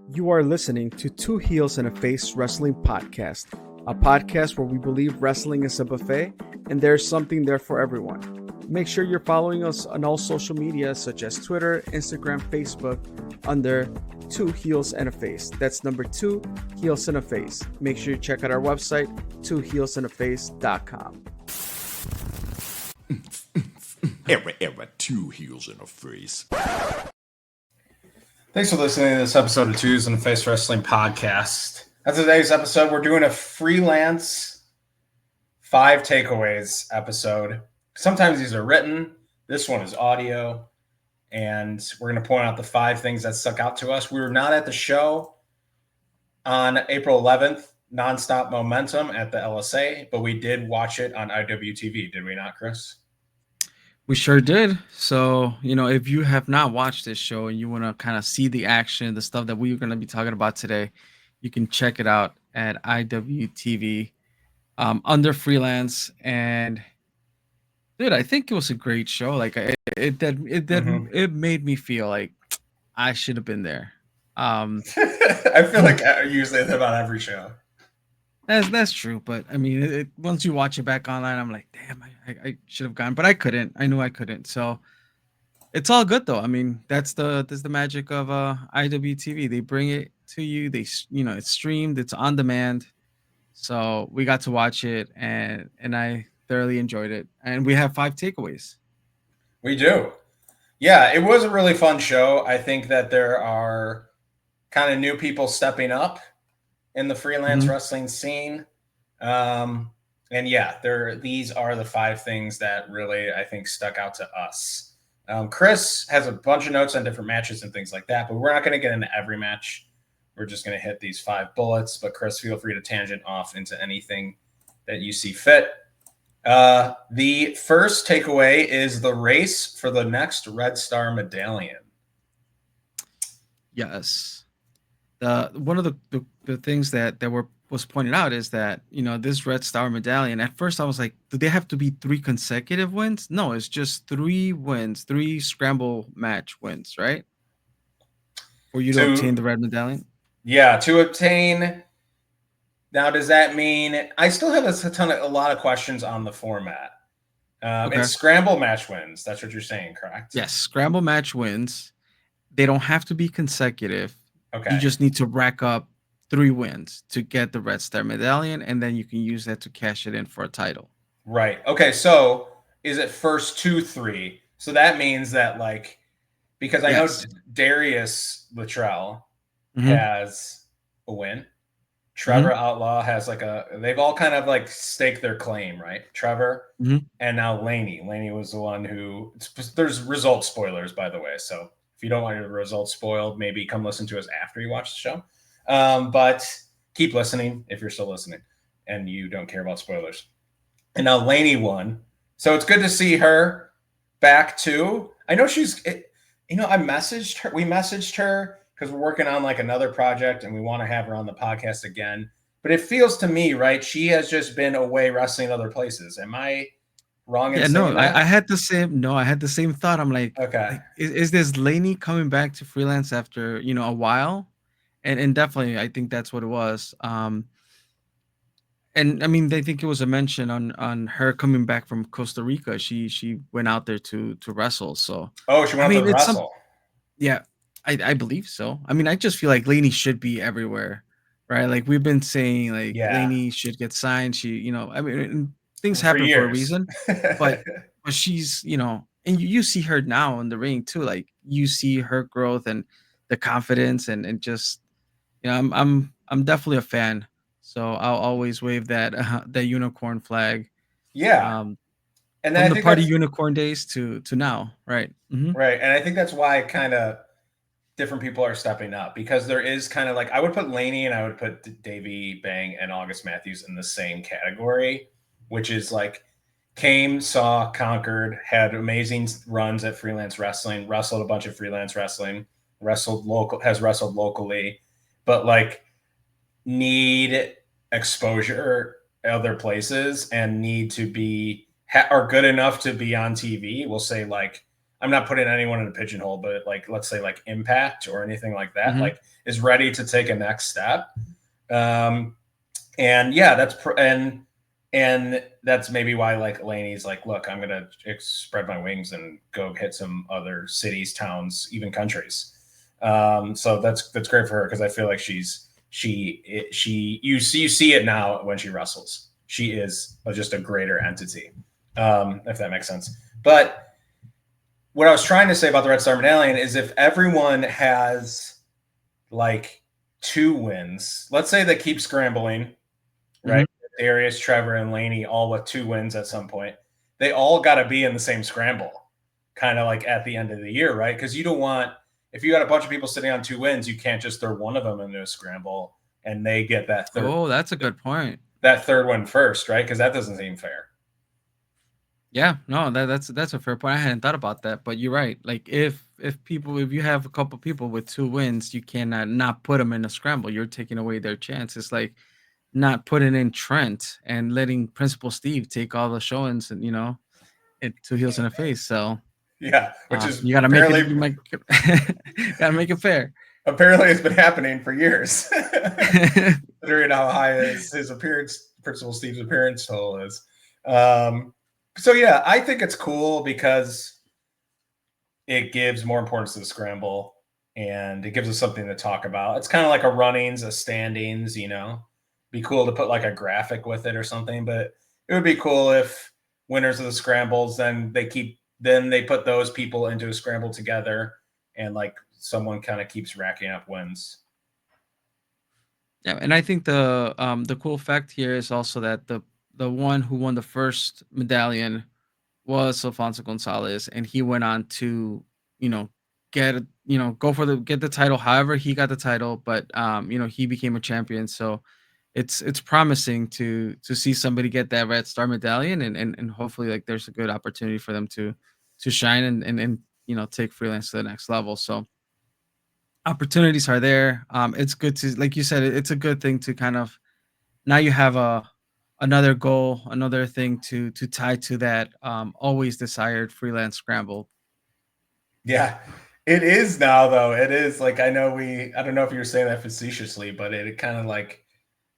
You are listening to Two Heels and a Face Wrestling Podcast, a podcast where we believe wrestling is a buffet and there's something there for everyone. Make sure you're following us on all social media such as Twitter, Instagram, Facebook under Two Heels and a Face. That's number 2 Heels and a Face. Make sure you check out our website, twoheelsandaface.com. Era, 2 Heels and a Face. Thanks for listening to this episode of Twos and a Face Wrestling Podcast. As today's episode, we're doing a freelance 5 takeaways episode. Sometimes these are written. This one is audio. And we're going to point out the 5 things that stuck out to us. We were not at the show on April 11th, NonStop Momentum at the LSA, but we did watch it on IWTV. Did we not, Chris? We sure did. So, if you have not watched this show and you want to kind of see the action, the stuff that we're going to be talking about today, you can check it out at IWTV under Freelance. And dude, I think it was a great show. Like it made me feel like I should have been there. I feel like I usually say that about every show. That's true, but I mean, once you watch it back online, I'm like, damn, I should have gone, but I couldn't. I knew I couldn't. So it's all good though. I mean, that's the magic of IWTV. They bring it to you. It's streamed. It's on demand. So we got to watch it, and I thoroughly enjoyed it. And we have 5 takeaways. We do. Yeah, it was a really fun show. I think that there are kind of new people stepping up in the freelance wrestling scene. And yeah, these are the 5 things that really, I think, stuck out to us. Chris has a bunch of notes on different matches and things like that, but we're not going to get into every match. We're just going to hit these 5 bullets, but Chris, feel free to tangent off into anything that you see fit. The first takeaway is the race for the next Red Star Medallion. Yes. One of the things that was pointed out is that this Red Star Medallion, at first I was like, do they have to be 3 consecutive wins? No, it's just 3 wins, 3 scramble match wins, right? For you to obtain the Red Medallion. Yeah, to obtain. Now, does that mean I still have a lot of questions on the format? Okay. It's scramble match wins. That's what you're saying, correct? Yes, scramble match wins. They don't have to be consecutive. Okay. You just need to rack up 3 wins to get the Red Star Medallion, and then you can use that to cash it in for a title. Right. Okay, so is it first 2, 3? So that means that, like, because I know Darius Luttrell has a win. Trevor Outlaw has they've all kind of like staked their claim, right? Trevor and now Laney. Laney was the one there's result spoilers, by the way. So if you don't want your results spoiled, maybe come listen to us after you watch the show. But keep listening if you're still listening and you don't care about spoilers. And now Laney won. So it's good to see her back too. I know we messaged her because we're working on like another project and we want to have her on the podcast again. But it feels to me, right, she has just been away wrestling other places. Am I wrong in saying that? I had the same thought. I'm like, okay, like, is this Laney coming back to freelance after a while? And definitely I think that's what it was. And I mean, I think it was a mention on her coming back from Costa Rica. She went out there to wrestle. So she went out to wrestle. Yeah. I believe so. I mean, I just feel like Laney should be everywhere, right? Like we've been saying, like Laney should get signed. She, I mean, things happen for a reason, but she's, and you see her now in the ring too. Like you see her growth and the confidence and just, I'm definitely a fan. So I'll always wave that unicorn flag. Yeah. And then from the party unicorn days to now, right? Right. And I think that's why kind of different people are stepping up, because there is kind of like, I would put Laney and I would put Davey Bang and August Matthews in the same category, which is like came, saw, conquered, had amazing runs at freelance wrestling, wrestled a bunch of freelance wrestling, has wrestled locally, but like need exposure other places and need to be are good enough to be on TV. We'll say like I'm not putting anyone in a pigeonhole, but like, let's say like Impact or anything like that, like is ready to take a next step. And yeah, and that's maybe why like Lainey's like, look, I'm gonna spread my wings and go hit some other cities, towns, even countries. So that's great for her, because I feel like you see it now when she wrestles. She is just a greater entity, if that makes sense. But what I was trying to say about the Red Star Medallion is, if everyone has like 2 wins, let's say they keep scrambling, right? Darius, Trevor, and Lainey all with 2 wins at some point. They all got to be in the same scramble, kind of like at the end of the year, right? Because you don't want, if you got a bunch of people sitting on 2 wins, you can't just throw one of them into a scramble and they get that third. Oh, that's a good point. That third one first, right? Because that doesn't seem fair. Yeah, no, that's a fair point. I hadn't thought about that, but you're right. Like if you have a couple people with 2 wins, you cannot not put them in a scramble. You're taking away their chance. It's like not putting in Trent and letting Principal Steve take all the showings, and 2 heels in the face. So yeah, which is you gotta make it. Gotta make it fair. Apparently, it's been happening for years. Considering how high his appearance, Principal Steve's appearance total is. So yeah, I think it's cool because it gives more importance to the scramble, and it gives us something to talk about. It's kind of like a runnings, a standings, Be cool to put like a graphic with it or something, but it would be cool if winners of the scrambles, then they put those people into a scramble together, and like someone kind of keeps racking up wins. Yeah, and I think the cool fact here is also that the one who won the first medallion was Alfonso Gonzalez, and he went on to get get the title. However, he got the title, but he became a champion. So it's promising to see somebody get that Red Star Medallion, and hopefully like there's a good opportunity for them to shine and take Freelance to the next level. So opportunities are there. It's good to, like you said, it's a good thing to kind of, now you have another goal, another thing to tie to that always desired Freelance scramble. Yeah, it is now though. It is like, I don't know if you were saying that facetiously, but it kind of like,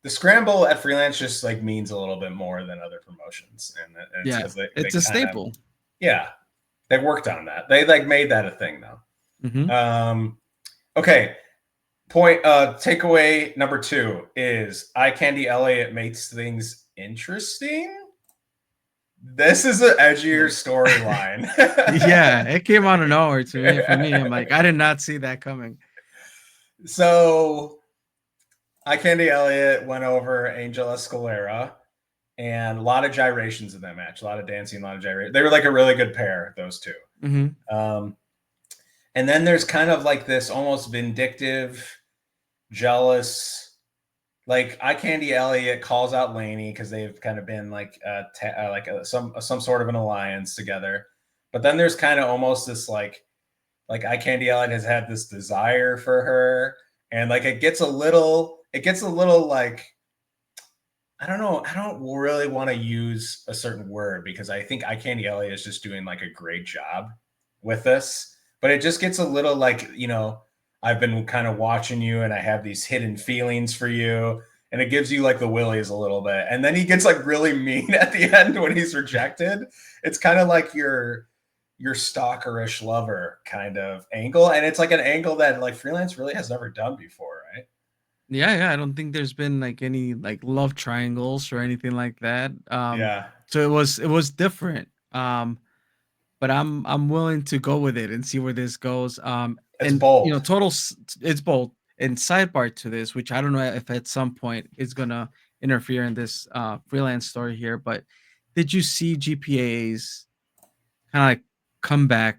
the scramble at Freelance just like means a little bit more than other promotions, and it's a staple. Yeah, they worked on that. They like made that a thing now. Okay. Takeaway number 2 is Candy Elliot makes things interesting. This is an edgier storyline. Yeah, it came out of nowhere for me. I'm like, I did not see that coming. So Candy Elliot went over Angel Escalera, and a lot of gyrations in that match, a lot of dancing, a lot of gyrations. They were like a really good pair, those 2. And then there's kind of like this almost vindictive, jealous, like Candy Elliot calls out Lainey because they've kind of been like some sort of an alliance together. But then there's kind of almost this like Candy Elliot has had this desire for her, and like it gets a little like, I don't know. I don't really want to use a certain word because I think Candy Elliot is just doing like a great job with this. But it just gets a little like, I've been kind of watching you and I have these hidden feelings for you. And it gives you like the willies a little bit. And then he gets like really mean at the end when he's rejected. It's kind of like your stalkerish lover kind of angle. And it's like an angle that like Freelance really has never done before, right? Yeah. I don't think there's been like any like love triangles or anything like that. So it was different. But I'm willing to go with it and see where this goes. It's bold. It's bold. And sidebar to this, which I don't know if at some point is gonna interfere in this Freelance story here, but did you see GPA's kind of like comeback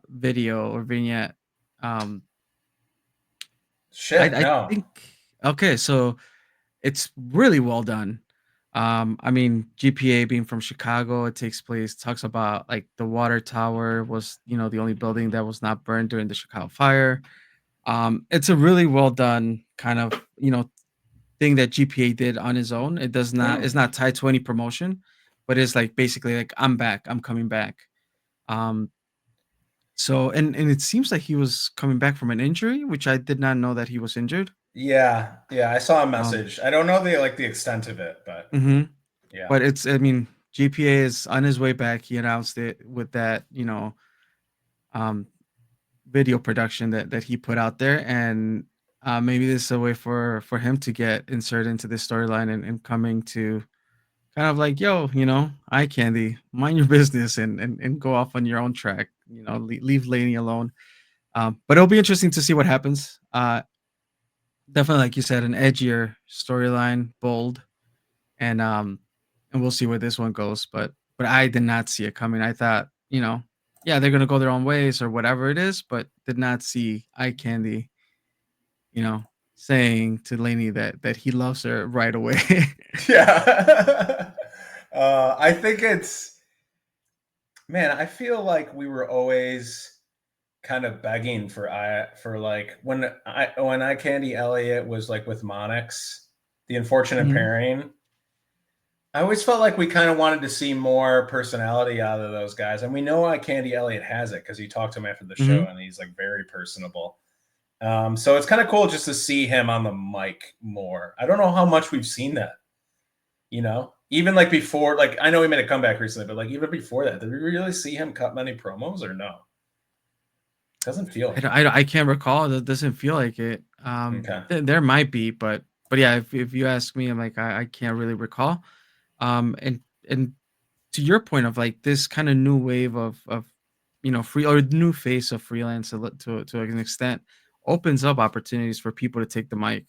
video or vignette? No. I think okay, so it's really well done. I mean, GPA being from Chicago, it talks about like the water tower was, the only building that was not burned during the Chicago fire. It's a really well done kind of, thing that GPA did on his own. It's not tied to any promotion, but it's like basically like, I'm back, I'm coming back. So and it seems like he was coming back from an injury, which I did not know that he was injured. Yeah, I saw a message. I don't know the extent of it, but yeah. But it's, I mean, GPA is on his way back. He announced it with that, um, video production that he put out there, and maybe this is a way for him to get inserted into this storyline and coming to kind of like, yo, eye candy, mind your business and go off on your own track. Leave Laney alone. But it'll be interesting to see what happens. Definitely, like you said, an edgier storyline, bold, and we'll see where this one goes. But I did not see it coming. I thought, yeah, they're gonna go their own ways or whatever it is, but did not see eye candy, you know, saying to Laney that he loves her right away. Yeah. I think man, I feel like we were always kind of begging for like when Candy Elliot was like with Onyx, the unfortunate pairing. I always felt like we kind of wanted to see more personality out of those guys, and we know Candy Elliot has it because he talked to him after the show, and he's like very personable. So it's kind of cool just to see him on the mic more. I don't know how much we've seen that. Even like before, like I know he made a comeback recently, but like even before that, did we really see him cut many promos or no? Doesn't feel like I can't recall. It doesn't feel like it. Okay. There might be, but yeah, if you ask me, I'm like I can't really recall. And to your point of like this kind of new wave of free or new face of freelance to an extent opens up opportunities for people to take the mic.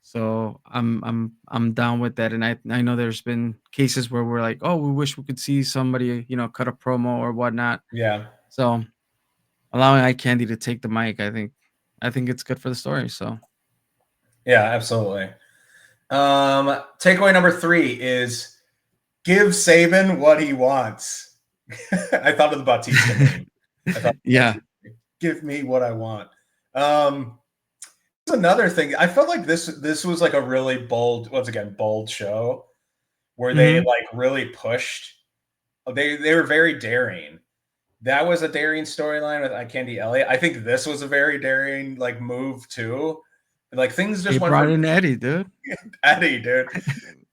So I'm down with that, and I know there's been cases where we're like, oh, we wish we could see somebody cut a promo or whatnot. Yeah. So allowing eye candy to take the mic, I think it's good for the story. So yeah, absolutely. Takeaway number 3 is give Sabin what he wants. I thought of the Bautista name. Yeah. Give me what I want. Another thing, I felt like this was like a really bold show where they like really pushed. They were very daring. That was a daring storyline with Candy Elliot. I think this was a very daring like move too. Like things just went brought in Eddie, dude. Eddie, dude.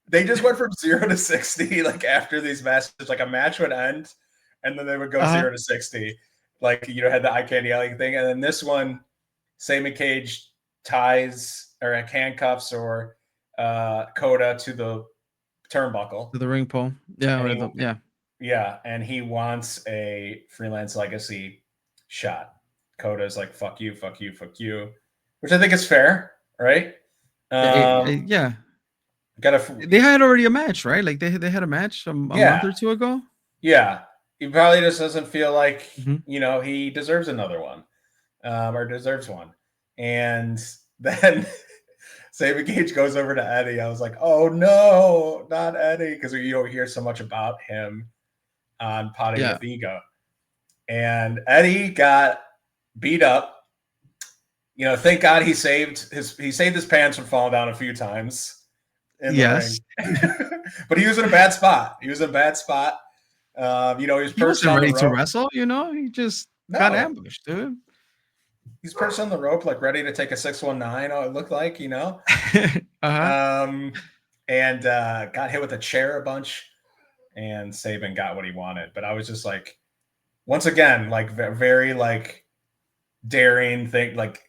They just went from 0 to 60 like after these matches. Like a match would end and then they would go 0 to 60. Like had the Candy Elliot thing, and then this one, Sabin Cage ties or handcuffs or Coda to the turnbuckle, to the ring pole. Yeah, yeah, and he wants a Freelance Legacy shot. Coda's like, fuck you, fuck you, fuck you, which I think is fair, right? Yeah. They had already a match, right? Like they had a match a month or two ago. Yeah. He probably just doesn't feel like, he deserves another one or deserves one. And then Sabin Cage goes over to Eddie. I was like, oh, no, not Eddie, because you don't hear so much about him on Potting with Ego. And Eddie got beat up. Thank God he saved his pants from falling down a few times in the ring. But he was in a bad spot. He was wasn't ready to wrestle, he just got ambushed, dude. He's perched on the rope, like ready to take a 619. Oh, it looked like, and got hit with a chair a bunch, and Sabin got what he wanted. But I was just like, once again, like very like daring thing. Like,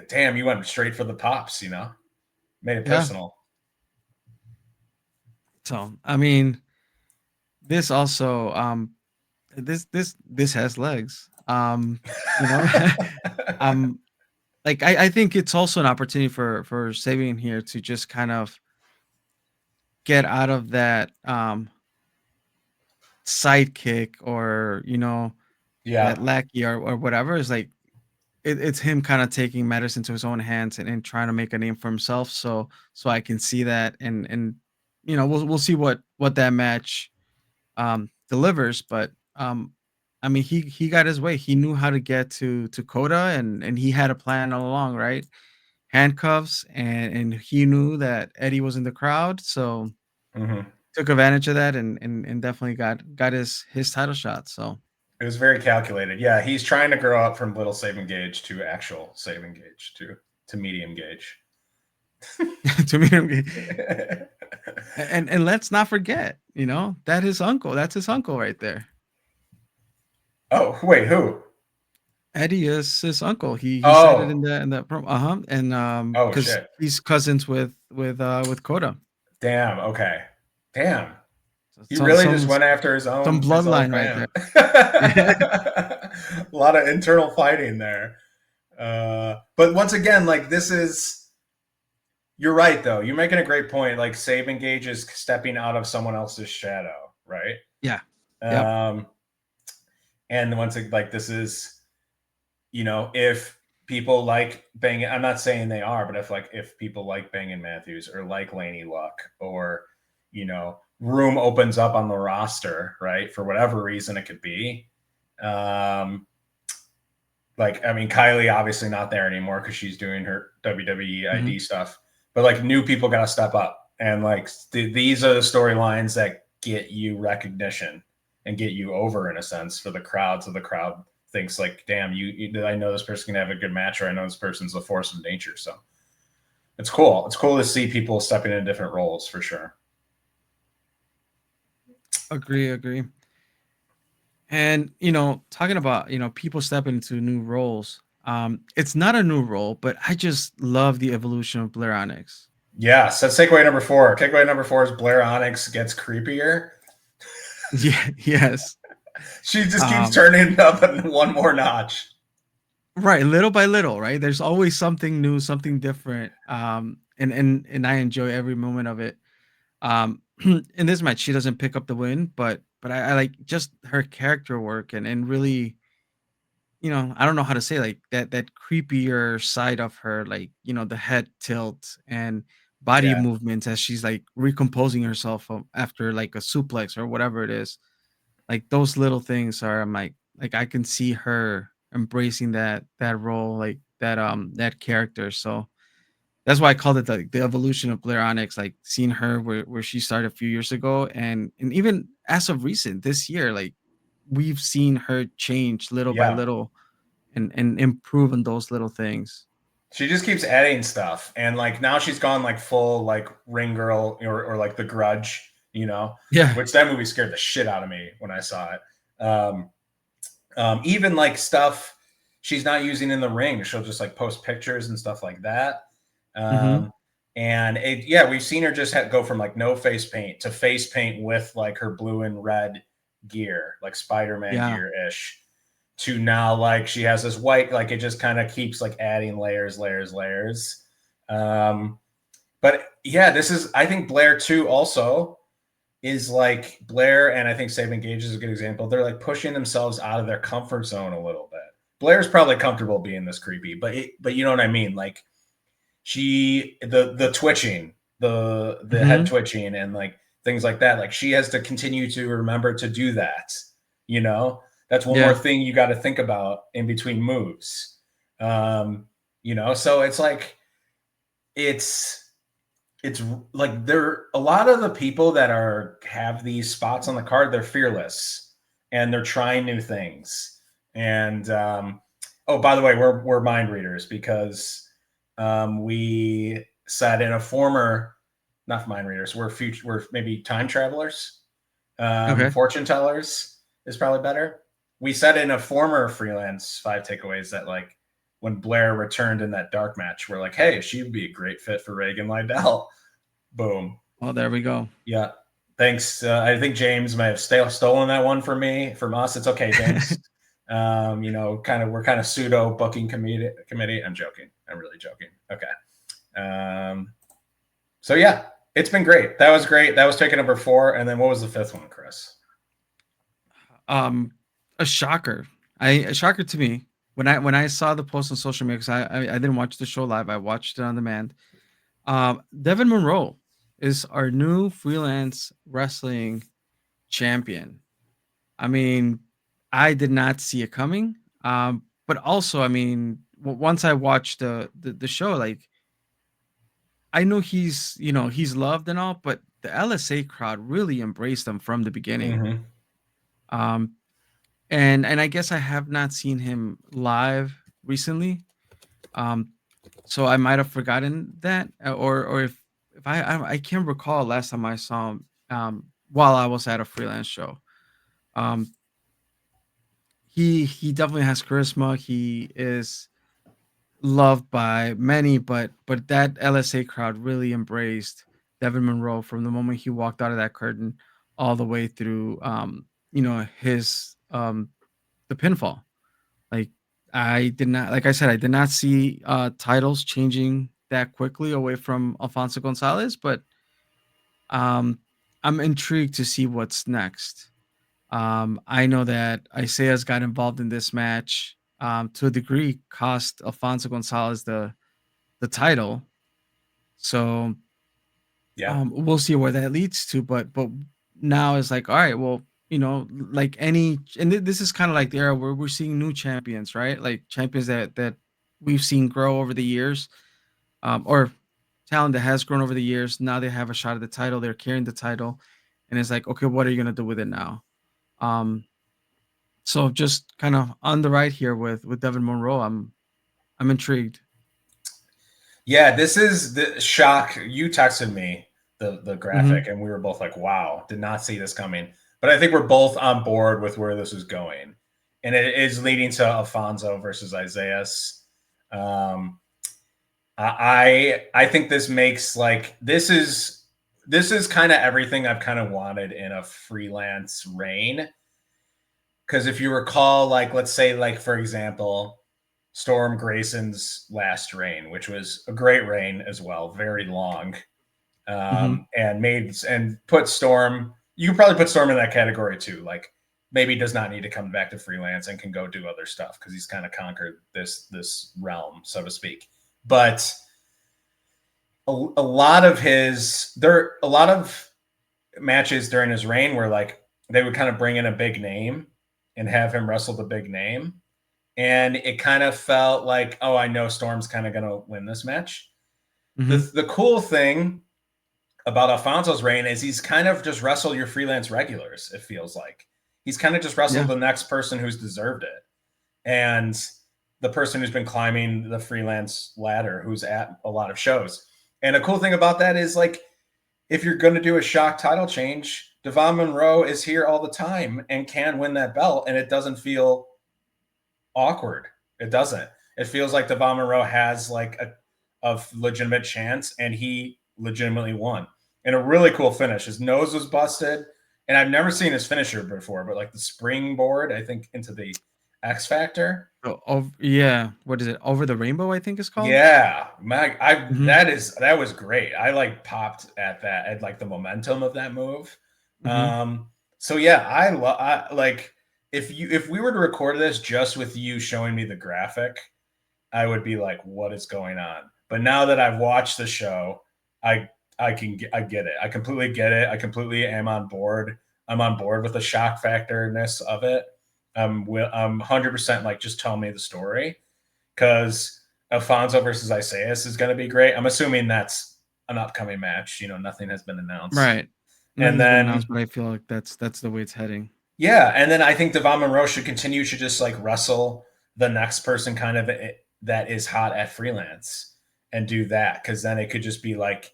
damn, you went straight for the pops. Made it personal. So I mean, this also this has legs. Like I think it's also an opportunity for Sabin here to just kind of get out of that sidekick or that lackey or whatever. Is like it's him kind of taking matters into his own hands and trying to make a name for himself. So I can see that and we'll see what that match delivers, but I mean, he got his way. He knew how to get to Coda, and he had a plan all along, right? Handcuffs, and he knew that Eddie was in the crowd, so took advantage of that, and definitely got his title shot. So It was very calculated. Yeah, he's trying to grow up from little Sabin gauge to actual Sabin gauge to medium gauge. To medium gauge. And let's not forget, that his uncle. That's his uncle right there. Oh wait, who? Eddie is his uncle. He said it in the promo. And because he's cousins with Coda. Damn. Okay. Damn. He really just went after his own bloodline right there. A lot of internal fighting there. But once again, like this is, you're right though. You're making a great point. Like Sabin Gauge is stepping out of someone else's shadow, right? Yeah. Yep. And once it, like this is, if people like Bang, I'm not saying they are, but if people like Bangin' Matthews or like Laney Luck or room opens up on the roster, right? For whatever reason it could be. Kylie obviously not there anymore because she's doing her WWE ID stuff. But like new people got to step up, and like these are the storylines that get you recognition and get you over in a sense for the crowd. So the crowd thinks like, damn, I know this person can have a good match, or I know this person's a force of nature. So it's cool. It's cool to see people stepping into different roles for sure. Agree. And, talking about, people stepping into new roles. It's not a new role, but I just love the evolution of Blair Onyx. Yes, that's takeaway number 4. Takeaway number 4 is Blair Onyx gets creepier. Yeah, yes. She just keeps turning up one more notch. Right, little by little, right? There's always something new, something different. And I enjoy every moment of it. In this match, she doesn't pick up the win, but I like just her character work and really, I don't know how to say, like that creepier side of her, like, the head tilt and body movements as she's like recomposing herself after like a suplex or whatever it is. Like those little things are, I'm like I can see her embracing that role, like that character. So that's why I called it the evolution of Blair Onyx, like seeing her where she started a few years ago, and even as of recent this year, like we've seen her change little by little and improve on those little things. She just keeps adding stuff, and like now she's gone like full like Ring Girl or like The Grudge, Yeah. Which that movie scared the shit out of me when I saw it. Even like stuff she's not using in the ring, she'll just like post pictures and stuff like that. And we've seen her just go from like no face paint to face paint with like her blue and red gear, like Spider-Man gear-ish, to now like she has this white, like it just kind of keeps like adding layers. But yeah, this is, I think Blair too also is like Blair, and I think Sabin Gauge is a good example. They're like pushing themselves out of their comfort zone a little bit. Blair's probably comfortable being this creepy, but you know what I mean? Like the twitching, the head twitching and like things like that. Like she has to continue to remember to do that. That's one more thing you got to think about in between moves. So it's like, it's like there a lot of the people that have these spots on the card, they're fearless and they're trying new things. And by the way, we're mind readers because we said in a former, not mind readers, we're maybe time travelers. Fortune tellers is probably better. We said in a former Freelance 5 takeaways that like when Blair returned in that dark match, we're like, hey, she'd be a great fit for Reagan Lydell. Boom. Well, there we go. Yeah. Thanks. I think James may have stolen that one from us. It's okay, James. We're kind of pseudo booking committee. I'm joking. I'm really joking. Okay. So yeah, it's been great. That was great. That was taking number 4. And then what was the 5th one, Chris? A shocker. A shocker to me when I saw the post on social media, because I didn't watch the show live. I watched it on demand. Devin Monroe is our new Freelance wrestling champion. I mean, I did not see it coming. But also, I mean, once I watched the show, like I know he's loved and all, but the LSA crowd really embraced him from the beginning. and I guess I have not seen him live recently. So I might have forgotten that, or if I can't recall last time I saw him while I was at a freelance show. Um, he definitely has charisma. He is loved by many, but that LSA crowd really embraced Devin Monroe from the moment he walked out of that curtain all the way through his the pinfall. Like I did not, like I said, I did not see titles changing that quickly away from Alfonso Gonzalez, but um I'm intrigued to see what's next. I know that Isaiah's got involved in this match, to a degree, cost Alfonso Gonzalez the title. So yeah, we'll see where that leads to. But now it's like, all right, well, like any, and this is kind of like the era where we're seeing new champions, right? Like champions that we've seen grow over the years, or talent that has grown over the years. Now they have a shot at the title. They're carrying the title, and it's like, okay, what are you gonna do with it now? Um, So just kind of on the right here with Devin Monroe, I'm intrigued. Yeah, this is the shock. You texted me the graphic, Mm-hmm. and we were both like, "Wow, did not see this coming." But I think we're both on board with where this is going, and it is leading to Alfonso versus Isaiah. Um, I think this makes like this is kind of everything I've kind of wanted in a freelance reign. Because if you recall, like let's say, like for example, Storm Grayson's last reign, which was a great reign as well, very long, Mm-hmm. and put Storm. You could probably put Storm in that category too. Like maybe does not need to come back to freelance and can go do other stuff because he's kind of conquered this realm, so to speak. But a lot of a lot of matches during his reign where like they would kind of bring in a big name and have him wrestle the big name. And it kind of felt like, oh, I know Storm's kind of going to win this match. Mm-hmm. The cool thing about Alfonso's reign is he's kind of just wrestled your freelance regulars, it feels like. He's kind of just wrestled the next person who's deserved it. And the person who's been climbing the freelance ladder, who's at a lot of shows. And a cool thing about that is like, if you're going to do a shock title change, Devon Monroe is here all the time and can win that belt, and it doesn't feel awkward. It doesn't. It feels like Devon Monroe has like a legitimate chance, and he legitimately won. And a really cool finish. His nose was busted, and I've never seen his finisher before, but like the springboard, I think, into the X Factor. Oh, yeah. What is it? Over the Rainbow, I think it's called. Yeah, that was great. I like popped at that at like the momentum of that move. Mm-hmm. So yeah, I like if we were to record this just with you showing me the graphic, I would be like, what is going on? But now that I've watched the show, I get it. I completely get it. I completely am on board. I'm on board with the shock factorness of it. I'm 100% like, just tell me the story, because Alfonso versus Isaiah is going to be great. I'm assuming that's an upcoming match. Nothing has been announced. Right. And then announced, but I feel like that's the way it's heading. Yeah, and then I think Devon Monroe should just like wrestle the next person kind of that is hot at freelance and do that, because then it could just be like,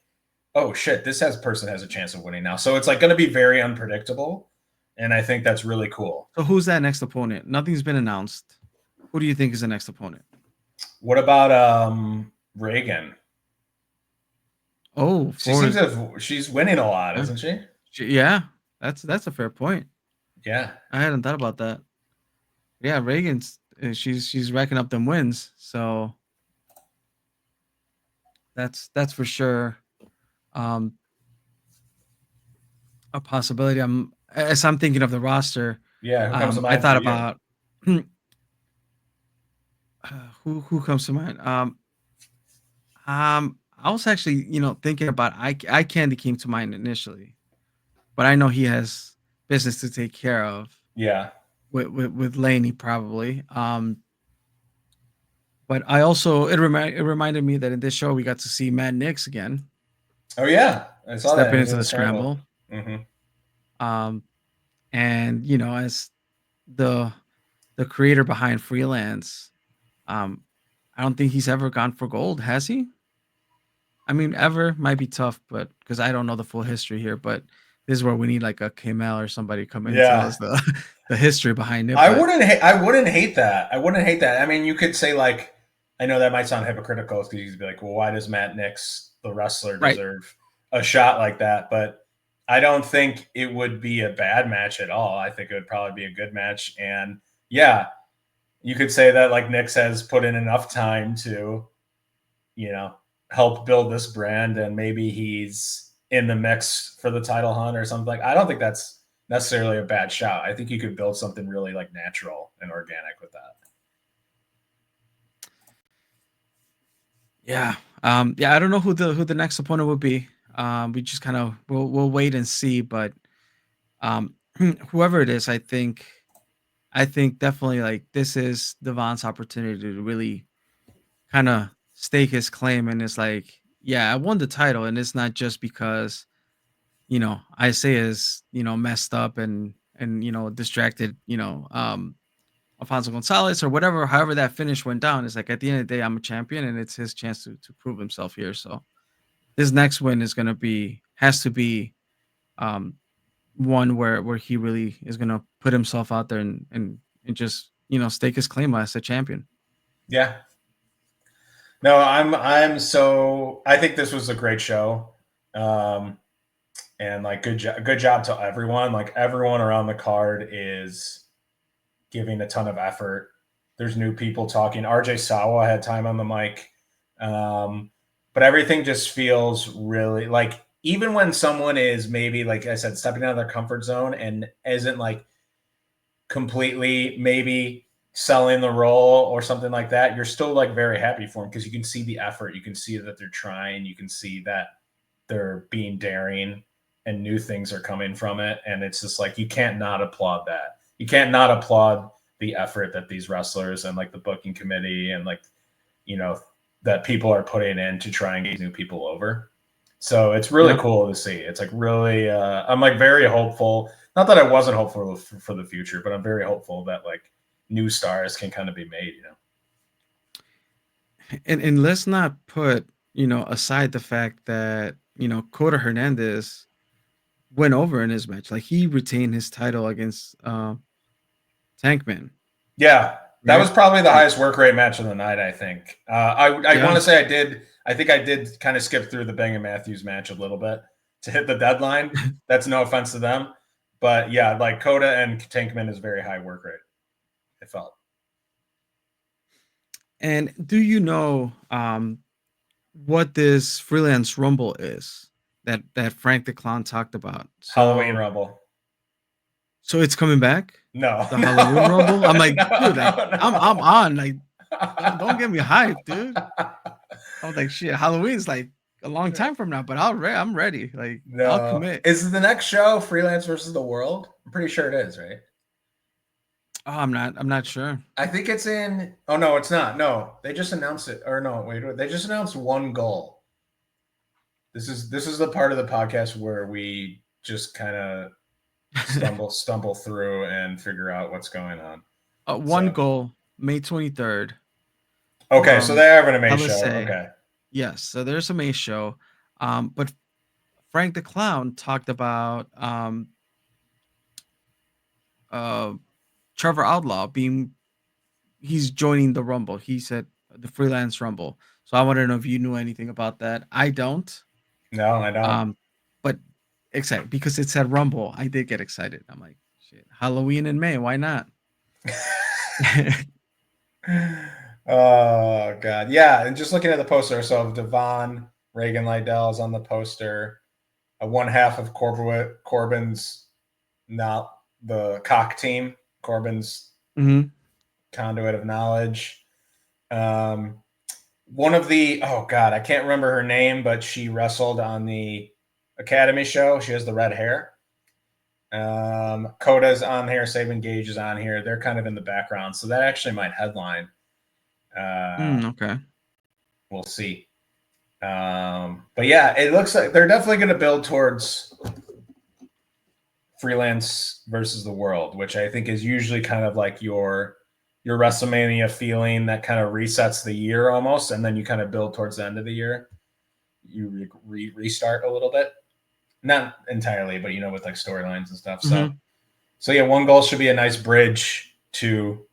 oh shit, this person has a chance of winning now. So it's like going to be very unpredictable, and I think that's really cool. So who's that next opponent? Nothing's been announced. Who do you think is the next opponent? What about Reagan? Oh, she's winning a lot, isn't she? Yeah, that's a fair point. Yeah, I hadn't thought about that. Yeah, Reagan's she's racking up them wins, so that's for sure a possibility. As I'm thinking of the roster. Yeah, who comes to mind? I thought about who comes to mind. I was actually thinking about I Candy came to mind initially, but I know he has business to take care of. Yeah, with Laney probably. But I also it reminded me that in this show we got to see Mad Nix again. Oh yeah, I saw stepping into the scramble. Mm-hmm. And as the the creator behind Freelance, I don't think he's ever gone for gold, has he? I mean, ever might be tough, but because I don't know the full history here, but this is where we need like a Kamel or somebody come in and tell us the history behind it. I wouldn't hate that. I wouldn't hate that. I mean, you could say like, I know that might sound hypocritical because you'd be like, well, why does Matt Nix, the wrestler, deserve a shot like that? But I don't think it would be a bad match at all. I think it would probably be a good match. And yeah, you could say that like Nix has put in enough time to, help build this brand, and maybe he's in the mix for the title hunt or something. Like, I don't think that's necessarily a bad shot. I think you could build something really like natural and organic with that. Yeah. I don't know who the next opponent would be. We just kind of we'll wait and see, but whoever it is, I think definitely like this is Devon's opportunity to really kind of stake his claim, and it's like, yeah, I won the title, and it's not just because Isaiah is messed up and distracted, Alfonso Gonzalez or whatever, however that finish went down. It's like at the end of the day, I'm a champion, and it's his chance to prove himself here. So this next win is has to be one where he really is gonna put himself out there and just stake his claim as a champion. Yeah. No, I think this was a great show. And like good job to everyone. Like everyone around the card is giving a ton of effort. There's new people talking. RJ Sawa had time on the mic. But everything just feels really like, even when someone is maybe, like I said, stepping out of their comfort zone and isn't like completely maybe selling the role or something like that, you're still like very happy for them because you can see the effort. You can see that they're trying. You can see that they're being daring and new things are coming from it. And it's just like, you can't not applaud that. You can't not applaud the effort that these wrestlers and like the booking committee and like, that people are putting in to try and get new people over. So it's really cool to see. It's like really, I'm like very hopeful. Not that I wasn't hopeful for the future, but I'm very hopeful that like new stars can kind of be made, And let's not put, aside the fact that, Coda Hernandez went over in his match. Like he retained his title against Tankman. Yeah. That was probably the highest work rate match of the night, I think. I want to say I think I did kind of skip through the Bang and Matthews match a little bit to hit the deadline. That's no offense to them. But yeah, like Coda and Tankman is very high work rate, I felt. And do you know what this Freelance Rumble is that Frank the Clown talked about? Halloween Rumble. So it's coming back? No. The Halloween Rumble? I'm like, dude, I'm on. Like, don't get me hyped, dude. I was like, shit, Halloween's like a long time from now, but I'm ready. Like, I'll commit. Is the next show Freelance versus the World? I'm pretty sure it is, right? Oh, I'm not sure. I think it's in. Oh no, it's not. No, they just announced it. Or no, wait, they just announced one goal. This is the part of the podcast where we just kind of stumble through and figure out what's going on. One goal, May 23rd. Okay, so they're having a May show. Okay. Yes, so there's a May show. But Frank the Clown talked about Trevor Outlaw he's joining the Rumble. He said the Freelance Rumble. So I want to know if you knew anything about that. I don't. No, I don't. But excited because it said Rumble. I did get excited. I'm like, shit, Halloween in May. Why not? Oh God. Yeah. And just looking at the poster, so Devon, Reagan Lydell is on the poster. One half of Corbin's, not the cock team, Corbin's conduit of knowledge. One of the, oh God, I can't remember her name, but she wrestled on the Academy show. She has the red hair. Coda's on here. Sabin Gage is on here. They're kind of in the background. So that actually might headline. Okay. We'll see. But yeah, it looks like they're definitely going to build towards Freelance versus the World, which I think is usually kind of like your your WrestleMania feeling that kind of resets the year almost, and then you kind of build towards the end of the year. You restart a little bit, not entirely, but with like storylines and stuff. So, so yeah, one goal should be a nice bridge to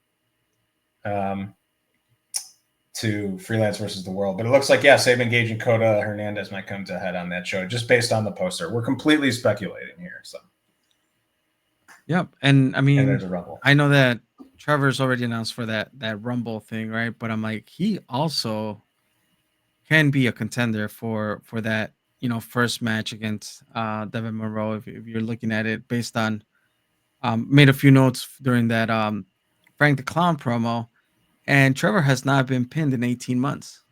Freelance versus the World. But it looks like Sabin, Gage, and Kota Hernandez might come to head on that show just based on the poster. We're completely speculating here. So, yep, and I mean, there's a Rumble. I know that Trevor's already announced for that Rumble thing, right? But I'm like, he also can be a contender for that, first match against Devin Monroe. If you're looking at it based on, made a few notes during that Frank the Clown promo, and Trevor has not been pinned in 18 months.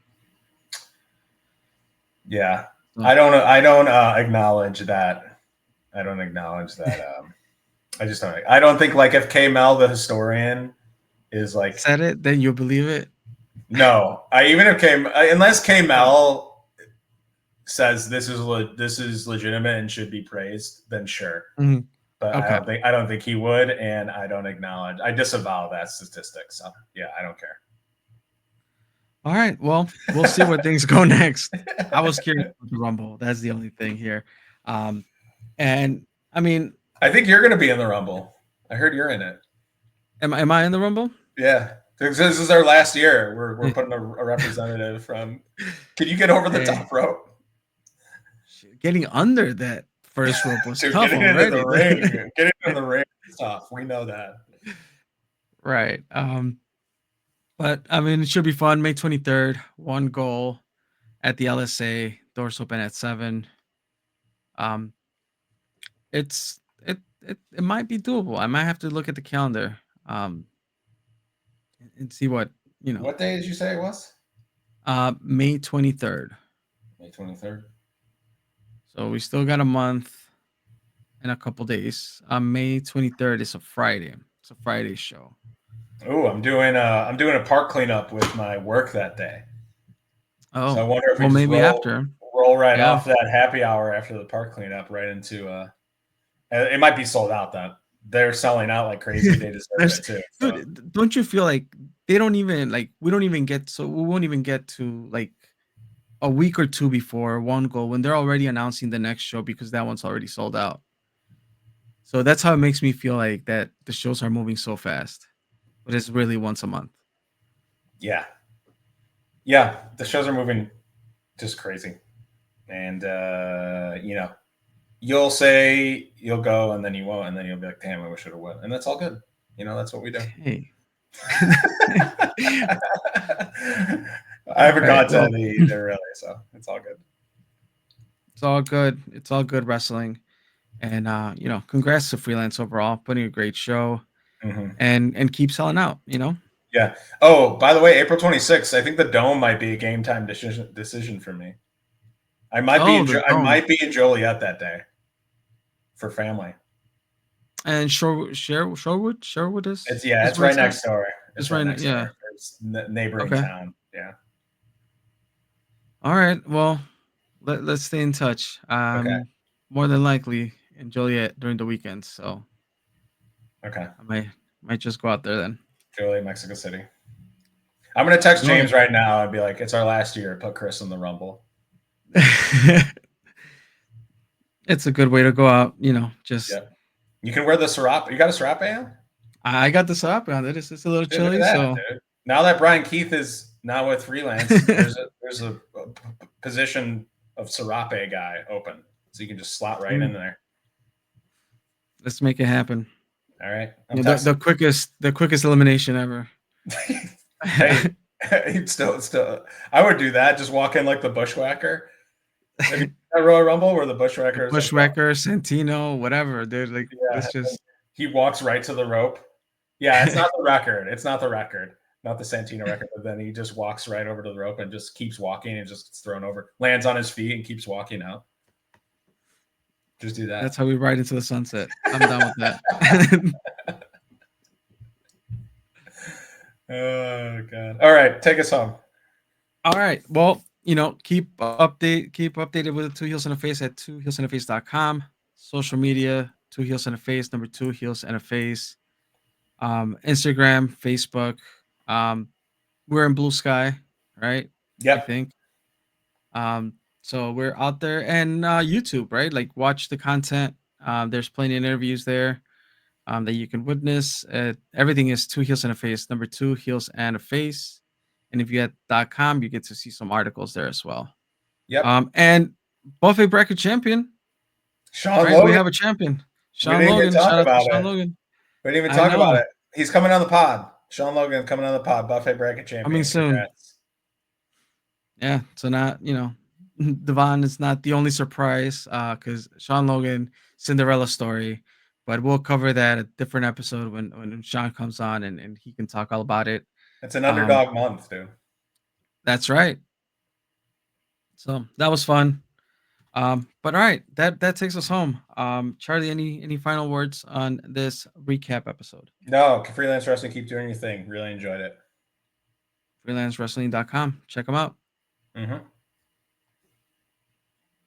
Yeah, so, I don't acknowledge that. I don't acknowledge that. I just don't. I don't think like if K Mel the historian is like said it, then you'll believe it. No, unless K Mel says this is legitimate and should be praised, then sure. Mm-hmm. But okay. I don't think he would, and I disavow that statistic. So yeah, I don't care. All right, well, we'll see where things go next. I was curious about the Rumble. That's the only thing here. And I mean, I think you're going to be in the Rumble. I heard you're in it. Am I in the Rumble? Yeah. This is our last year. We're putting a representative from. Can you get over the top rope? Getting under that first rope was tough getting already. Into the ring. Getting in the ring is tough. We know that. Right. But I mean, it should be fun. May 23rd, one goal at the LSA. Doors open at 7. It might be doable. I might have to look at the calendar. And see what What day did you say it was? May 23rd. May 23rd. So we still got a month and a couple days. May 23rd is a Friday. It's a Friday show. Oh, I'm doing a park cleanup with my work that day. Oh, so I wonder if maybe after roll right off that happy hour after the park cleanup right into it might be sold out. That they're selling out like crazy. They deserve it too. So. Dude, don't you feel like they don't even we won't even get to like a week or two before one goal when they're already announcing the next show because that one's already sold out. So that's how it makes me feel like that the shows are moving so fast, but it's really once a month. Yeah. Yeah. The shows are moving just crazy. And, you'll say you'll go and then you won't. And then you'll be like, damn, I wish I would have went. And that's all good. That's what we do. Hey. I haven't got to any either really, so it's all good. It's all good. It's all good wrestling. And congrats to Freelance overall, putting a great show and keep selling out, Yeah. Oh, by the way, April 26th, I think the Dome might be a game time decision for me. I might be in Joliet that day for family. And Sherwood is it's right next door. It's right next door. It's neighboring town. Yeah. All right. Well, let's stay in touch. More than likely in Joliet during the weekend. So okay. I might just go out there then. Joliet, Mexico City. I'm gonna text James right now and be like, it's our last year. Put Chris in the Rumble. It's a good way to go out, just you can wear the serape. You got a serape on? I got the serape on. It's a little chilly. So dude. Now that Brian Keith is not with Freelance, there's a position of serape guy open. So you can just slot right in there. Let's make it happen. All right. The quickest elimination ever. Hey, still I would do that. Just walk in like the bushwhacker. Maybe that Royal Rumble where the bushwhacker Santino, whatever, dude. Like it's just he walks right to the rope. Yeah, it's not the record. It's not the record. Not the Santino record, but then he just walks right over to the rope and just keeps walking and just gets thrown over, lands on his feet and keeps walking out. Just do that. That's how we ride into the sunset. I'm done with that. Oh God! All right, take us home. All right. Well, keep updated with the Two Heels and a Face at twoheelsandaface.com. Social media, Two Heels and a Face, number 2 Heels and a Face. Instagram, Facebook. We're in Blue Sky, right? Yep. I think. So we're out there, and YouTube, right? Like, watch the content. There's plenty of interviews there that you can witness. Everything is 2 Heels and a Face, number 2 Heels and a Face. And if you get .com, you get to see some articles there as well. Yep. And Buffet Bracket Champion, Sean right? Logan. We have a champion. Sean we didn't Logan. Even talk Shout about out to it. Sean Logan. We didn't even talk about it. He's coming on the pod. Sean Logan coming on the pod. Buffet Bracket Champion. Coming soon. Congrats. Yeah. So not, Devon is not the only surprise because Sean Logan, Cinderella story. But we'll cover that a different episode when Sean comes on and he can talk all about it. It's an underdog month, dude. That's right. So that was fun. But all right, that takes us home. Charlie, any final words on this recap episode? No, Freelance Wrestling, keep doing your thing. Really enjoyed it. FreelanceWrestling.com. Check them out. Mm-hmm.